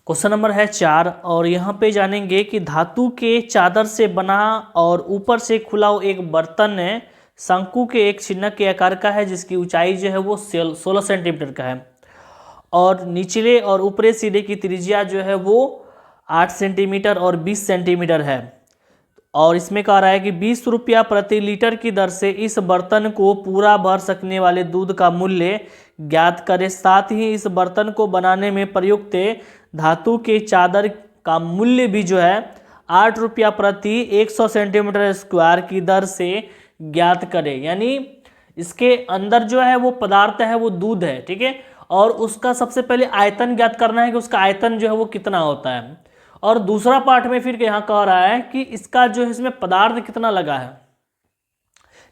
Question number है 4 और यहाँ पे जानेंगे कि धातु के चादर से बना और ऊपर से खुला हुआ एक बर्तन है शंकु के एक चिन्ह के आकार का है जिसकी ऊंचाई जो है वो 16 सेंटीमीटर का है और निचले और ऊपरी सिरे की त्रिज्या जो है वो 8 सेंटीमीटर और 20 सेंटीमीटर है। और इसमें कह रहा है कि 20 रुपया प्रति लीटर की दर से इस बर्तन को पूरा भर सकने वाले दूध का मूल्य ज्ञात करें। साथ ही इस बर्तन को बनाने में प्रयुक्त धातु के चादर का मूल्य भी जो है 8 रुपया प्रति 100 सेंटीमीटर स्क्वायर की दर से ज्ञात करें। यानी इसके अंदर जो है वो पदार्थ है वो दूध है, ठीक है, और उसका सबसे पहले आयतन ज्ञात करना है कि उसका आयतन जो है वो कितना होता है। और दूसरा पार्ट में फिर यहाँ कह रहा है कि इसका जो है इसमें पदार्थ कितना लगा है,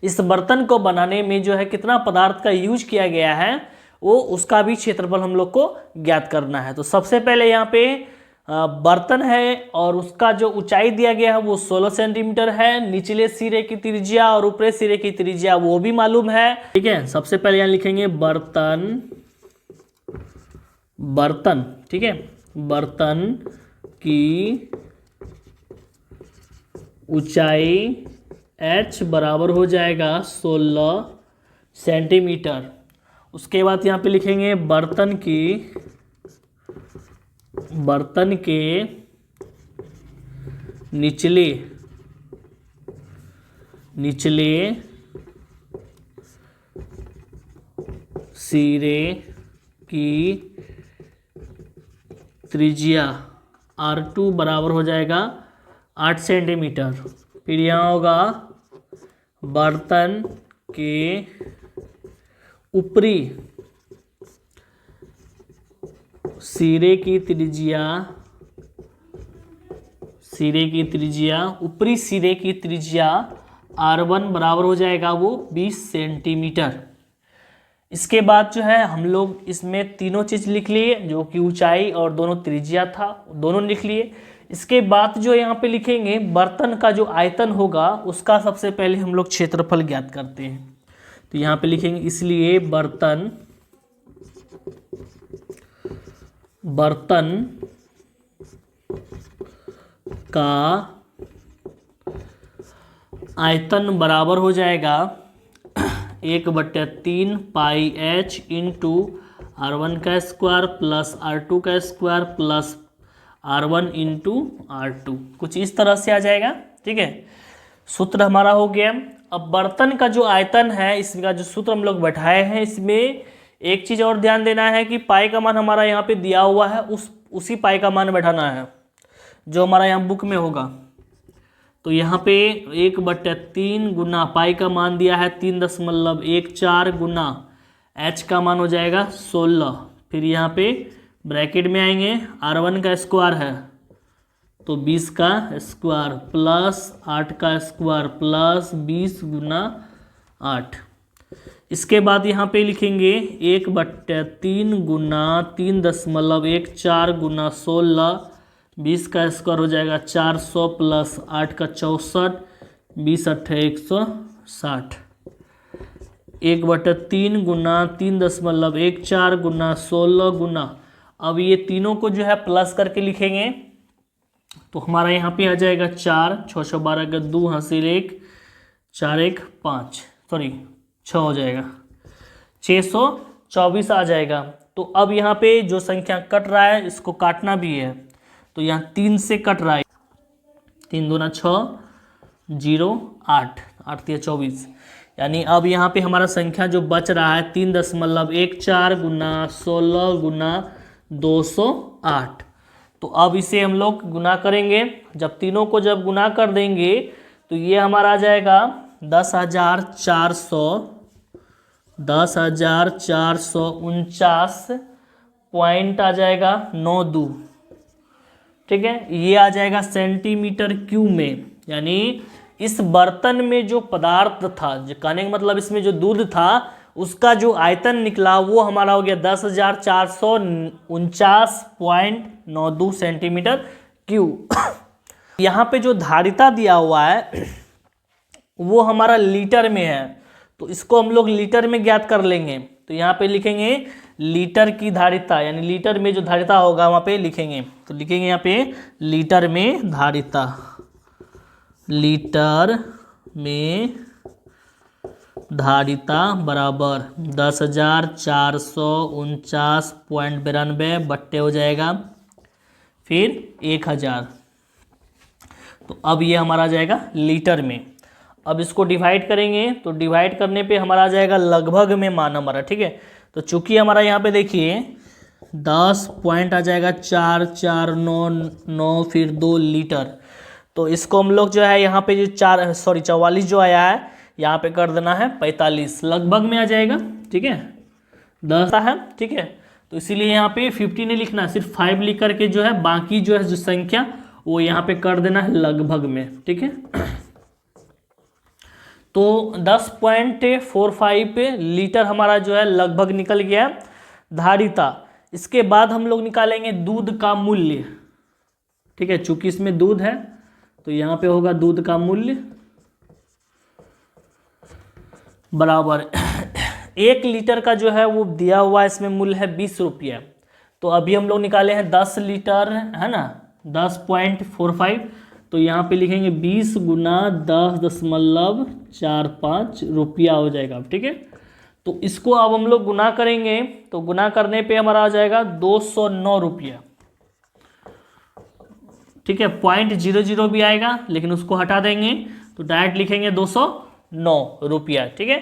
इस बर्तन को बनाने में जो है कितना पदार्थ का यूज किया गया है वो उसका भी क्षेत्रफल हम लोग को ज्ञात करना है। तो सबसे पहले यहाँ पे बर्तन है और उसका जो ऊंचाई दिया गया है वो 16 सेंटीमीटर है, निचले सिरे की त्रिज्या और ऊपरी सिरे की त्रिज्या वो भी मालूम है, ठीक है। सबसे पहले यहाँ लिखेंगे बर्तन, ठीक है, बर्तन की ऊंचाई h बराबर हो जाएगा 16 सेंटीमीटर। उसके बाद यहाँ पे लिखेंगे बर्तन के निचले सिरे की त्रिज्या R2 बराबर हो जाएगा 8 सेंटीमीटर। फिर यहाँ होगा बर्तन के ऊपरी सिरे की त्रिज्या, ऊपरी सिरे की त्रिज्या R1 बराबर हो जाएगा वो 20 सेंटीमीटर। इसके बाद जो है हम लोग इसमें तीनों चीज लिख लिए, जो कि ऊंचाई और दोनों त्रिज्या था, दोनों लिख लिए। इसके बाद जो यहाँ पे लिखेंगे बर्तन का जो आयतन होगा उसका सबसे पहले हम लोग क्षेत्रफल ज्ञात करते हैं। तो यहाँ पे लिखेंगे इसलिए बर्तन का आयतन बराबर हो जाएगा 1/3 पाई h इंटू R1 का स्क्वायर प्लस R2 का square plus R1 into R2, कुछ इस तरह से आ जाएगा, ठीक है। सूत्र हमारा हो गया। अब बर्तन का जो आयतन है इसका जो सूत्र हम लोग बैठाए हैं, इसमें एक चीज़ और ध्यान देना है कि पाई का मान हमारा यहाँ पे दिया हुआ है, उसी पाई का मान बैठाना है जो हमारा यहाँ बुक में होगा। तो यहाँ पे 1/3 गुना पाई का मान दिया है 3.14 गुना h का मान हो जाएगा 16। फिर यहाँ पे ब्रैकेट में आएंगे R1 का स्क्वायर है तो 20 का स्क्वायर प्लस 8 का स्क्वायर प्लस 20 गुना 8। इसके बाद यहाँ पे लिखेंगे 1/3 गुना 3.14 गुना 16, 20 का स्क्वायर हो जाएगा 400 प्लस 8 का 64, 20 8 160। 1/3 गुना 3.14 गुना 16 गुना, अब ये तीनों को जो है प्लस करके लिखेंगे तो हमारा यहाँ पे आ जाएगा 4, 6 6 12 का 2 हासिल 1, 4 1 5, सॉरी 6 हो जाएगा, 624 आ जाएगा। तो अब यहाँ पे जो संख्या कट रहा है इसको काटना भी है, तो यहाँ 3 से कट रहा है, 3 दूना 6, 0 8, 8 3 24, यानी अब यहाँ पे हमारा संख्या जो बच रहा है 3.14 गुना 16 गुना 208। तो अब इसे हम लोग गुना करेंगे, जब तीनों को जब गुना कर देंगे तो ये हमारा आ जाएगा 10,449 पॉइंट आ जाएगा 92, ठीक है। ये आ जाएगा सेंटीमीटर क्यूब में, यानी इस बर्तन में जो पदार्थ था, जो कहने का मतलब इसमें जो दूध था उसका जो आयतन निकला वो हमारा हो गया 10,449.92 सेंटीमीटर क्यूब। यहाँ पे जो धारिता दिया हुआ है वो हमारा लीटर में है, तो इसको हम लोग लीटर में ज्ञात कर लेंगे। तो यहाँ पे लिखेंगे लीटर की धारिता, यानी लीटर में जो धारिता होगा वहाँ पे लिखेंगे, तो लिखेंगे यहाँ पे लीटर में धारिता, लीटर में धारिता बराबर 10,449.92 बट्टे हो जाएगा फिर 1000। तो अब ये हमारा आ जाएगा लीटर में। अब इसको डिवाइड करेंगे तो डिवाइड करने पे हमारा आ जाएगा लगभग में मान हमारा, ठीक है। तो चूंकि हमारा यहाँ पे देखिए 10 पॉइंट आ जाएगा 4499 फिर 2 लीटर, तो इसको हम लोग जो है यहाँ पे जो 44 जो आया है यहाँ पे कर देना है 45, लगभग में आ जाएगा, ठीक है। 10 है, ठीक है। तो इसीलिए यहाँ पे 50 नहीं लिखना, सिर्फ 5 लिख करके जो है बाकी जो है जो संख्या वो यहाँ पे कर देना है लगभग में, ठीक है। तो 10.45 लीटर हमारा जो है लगभग निकल गया धारिता। इसके बाद हम लोग निकालेंगे दूध का मूल्य, ठीक है। चूंकि इसमें दूध है तो यहाँ पे होगा दूध का मूल्य बराबर 1 लीटर का जो है वो दिया हुआ इसमें मूल्य है 20 रुपया। तो अभी हम लोग निकाले हैं 10 लीटर, है ना, 10.45, तो यहाँ पे लिखेंगे 20 गुना 10.45 रुपया हो जाएगा, ठीक है। तो इसको अब हम लोग गुना करेंगे, तो गुना करने पे हमारा आ जाएगा 209 रुपया, ठीक है। 0.00 भी आएगा लेकिन उसको हटा देंगे तो डायरेक्ट लिखेंगे 209 रुपया, ठीक है।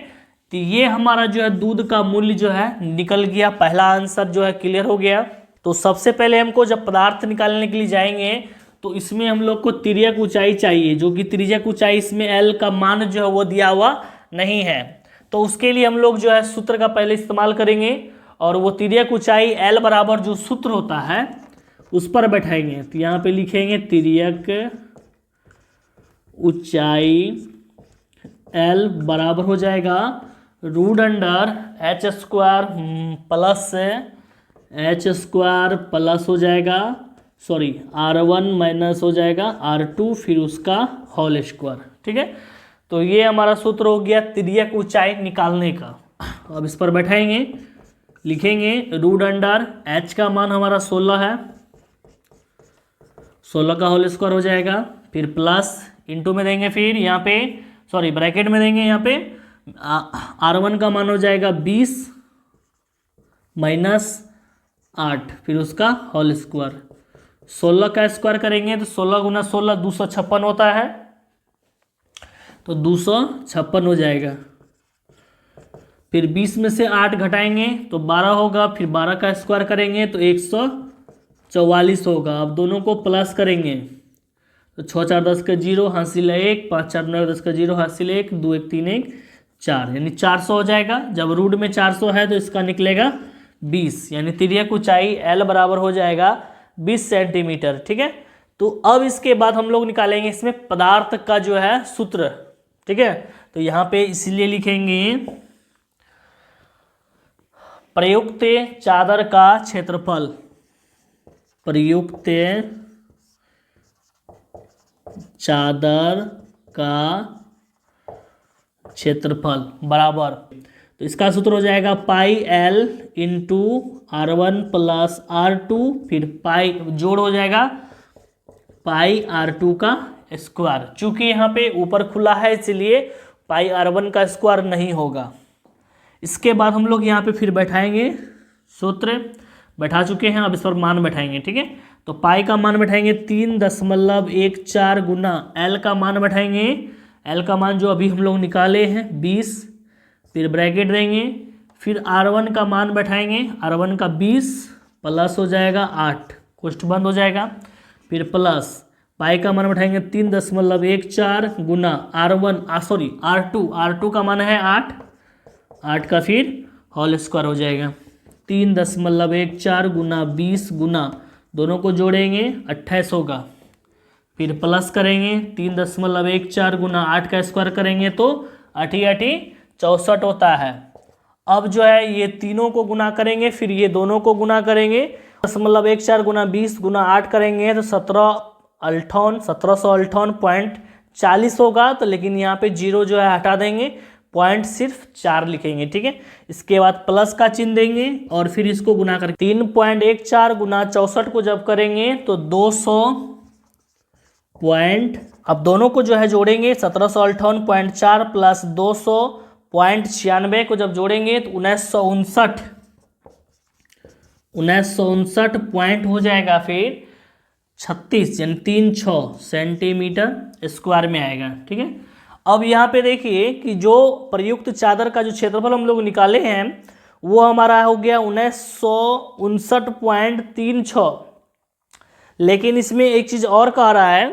तो ये हमारा जो है दूध का मूल्य जो है निकल गया, पहला आंसर जो है क्लियर हो गया। तो सबसे पहले हमको जब पदार्थ निकालने के लिए जाएंगे तो इसमें हम लोग को तिर्यक ऊंचाई चाहिए, जो कि तिर्यक ऊंचाई इसमें एल का मान जो है वो दिया हुआ नहीं है। तो उसके लिए हम लोग जो है सूत्र का पहले इस्तेमाल करेंगे और वो तिर्यक ऊंचाई एल बराबर जो सूत्र होता है उस पर बैठाएंगे। तो यहाँ पे लिखेंगे तिर्यक ऊंचाई एल बराबर हो जाएगा √h² प्लस h² प्लस हो जाएगा R1 माइनस हो जाएगा R2 फिर उसका होल स्क्वायर, ठीक है। तो ये हमारा सूत्र हो गया तिर्यक ऊंचाई निकालने का। अब इस पर बैठाएंगे, लिखेंगे √h का मान हमारा 16 है, 16 का होल स्क्वायर हो जाएगा, फिर प्लस इंटू में देंगे, फिर यहाँ पे ब्रैकेट में देंगे, यहाँ पे R1 का मान हो जाएगा 20 माइनस 8 फिर उसका होल स्क्वायर, 16 का स्क्वायर करेंगे तो 16 गुना 16 256 होता है, तो 256 हो जाएगा। फिर 20 में से 8 घटाएंगे तो 12 होगा, फिर 12 का स्क्वायर करेंगे तो 144 होगा। अब दोनों को प्लस करेंगे तो 6 4 10 का 0 हासिल 1, 5 4 9 10 का 0 हासिल 1, 2 1 3 1 4, यानी 400 हो जाएगा। जब रूट में 400 है तो इसका निकलेगा 20, यानी तिर्यक ऊंचाई एल बराबर हो जाएगा 20 सेंटीमीटर, ठीक है। तो अब इसके बाद हम लोग निकालेंगे इसमें पदार्थ का जो है सूत्र, ठीक है। तो यहाँ पे इसलिए लिखेंगे प्रयुक्त चादर का क्षेत्रफल, प्रयुक्त चादर का क्षेत्रफल बराबर, तो इसका सूत्र हो जाएगा pi L into R1 plus R2 फिर पाई जोड़ हो जाएगा पाई R2 का स्क्वायर। चूंकि यहाँ पे ऊपर खुला है इसलिए पाई R1 का स्क्वायर नहीं होगा। इसके बाद हम लोग यहाँ पे फिर बैठाएंगे, सूत्र बैठा चुके हैं, अब इस पर मान बैठाएंगे, ठीक है। तो पाई का मान बैठाएंगे 3.14 गुना एल का मान बैठाएंगे, एल का मान जो अभी हम लोग निकाले हैं 20, फिर ब्रैकेट देंगे, फिर R1 का मान बैठाएंगे, R1 का 20 प्लस हो जाएगा 8, कोष्ठ बंद हो जाएगा, फिर प्लस पाई का मान बैठाएंगे 3.14 गुना R2 का मान है 8 का फिर होल स्क्वायर हो जाएगा 3.14 गुना 20 गुना दोनों को जोड़ेंगे 28 होगा, फिर प्लस करेंगे 3.14 गुना 8 का स्क्वायर करेंगे तो 8 64 होता है। अब जो है ये तीनों को गुना करेंगे, फिर ये दोनों को गुना करेंगे, 3.14 गुना 20 गुना 8 करेंगे तो 1758.40 होगा। तो लेकिन यहाँ पे जीरो जो है हटा देंगे, पॉइंट सिर्फ 4 लिखेंगे, ठीक है। इसके बाद प्लस का चिन्ह देंगे और फिर इसको गुना करके 3.14 गुना 64 को जब करेंगे तो 200 पॉइंट, अब दोनों को जो है जोड़ेंगे 1758.4 प्लस 200.96 को जब जोड़ेंगे तो 1959 पॉइंट हो जाएगा फिर 36 यानी 36 सेंटीमीटर स्क्वायर में आएगा, ठीक है। अब यहाँ पे देखिए कि जो प्रयुक्त चादर का जो क्षेत्रफल हम लोग निकाले हैं वो हमारा हो गया 1959.36, लेकिन इसमें एक चीज़ और कह रहा है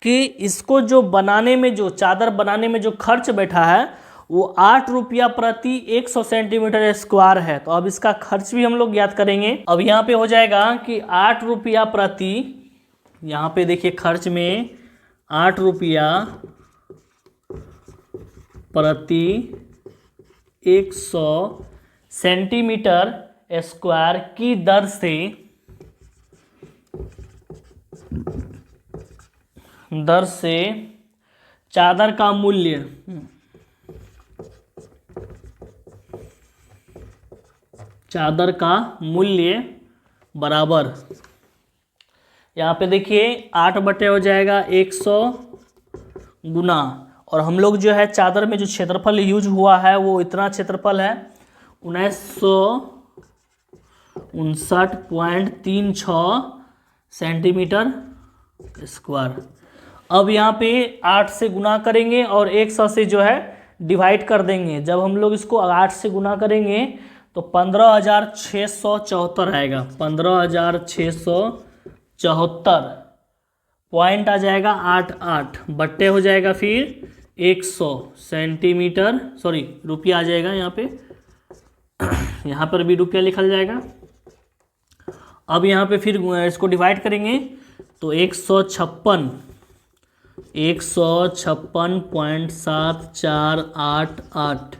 कि इसको जो बनाने में, जो चादर बनाने में जो खर्च बैठा है वो 8 रुपया प्रति 100 सेंटीमीटर स्क्वायर है। तो अब इसका खर्च भी हम लोग ज्ञात करेंगे। अब यहाँ पे हो जाएगा कि 8 रुपया प्रति, यहाँ पे देखिए खर्च में 8 रुपया प्रति 100 सेंटीमीटर स्क्वायर की दर से चादर का मूल्य बराबर, यहाँ पे देखिए 8 बटे हो जाएगा 100 गुना, और हम लोग जो है चादर में जो क्षेत्रफल यूज हुआ है वो इतना क्षेत्रफल है 1959.36 सेंटीमीटर स्क्वायर। अब यहाँ पे 8 से गुना करेंगे और 100 से जो है डिवाइड कर देंगे। जब हम लोग इसको 8 से गुना करेंगे तो 15,674 आएगा, 15,674 पॉइंट आ जाएगा 88 बट्टे हो जाएगा फिर 100 सेंटीमीटर, सॉरी रुपया आ जाएगा यहाँ पे, यहाँ पर भी रुपया लिखा जाएगा। अब यहाँ पे फिर इसको डिवाइड करेंगे तो 156.748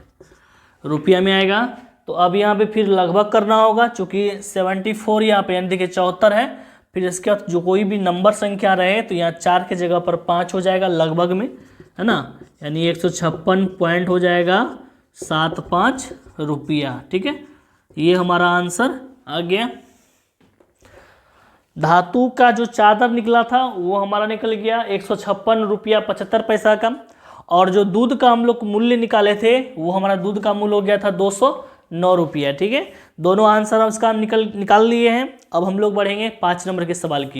रुपया में आएगा। तो अब यहाँ पे फिर लगभग करना होगा, चूँकि 74 यहाँ पे यानी देखिए 74 है, फिर इसके बाद जो कोई भी नंबर संख्या रहे तो यहाँ 4 के जगह पर 5 हो जाएगा लगभग में, है ना, यानी 156 पॉइंट हो जाएगा 75 रुपया, ठीक है। ये हमारा आंसर आ गया। धातु का जो चादर निकला था वो हमारा निकल गया 156 रुपया 75 पैसा का, और जो दूध का हम लोग मूल्य निकाले थे वो हमारा दूध का मूल्य हो गया था 209 रुपया, ठीक है। दोनों आंसर हम इसका निकाल लिए हैं। अब हम लोग बढ़ेंगे 5 नंबर के सवाल की।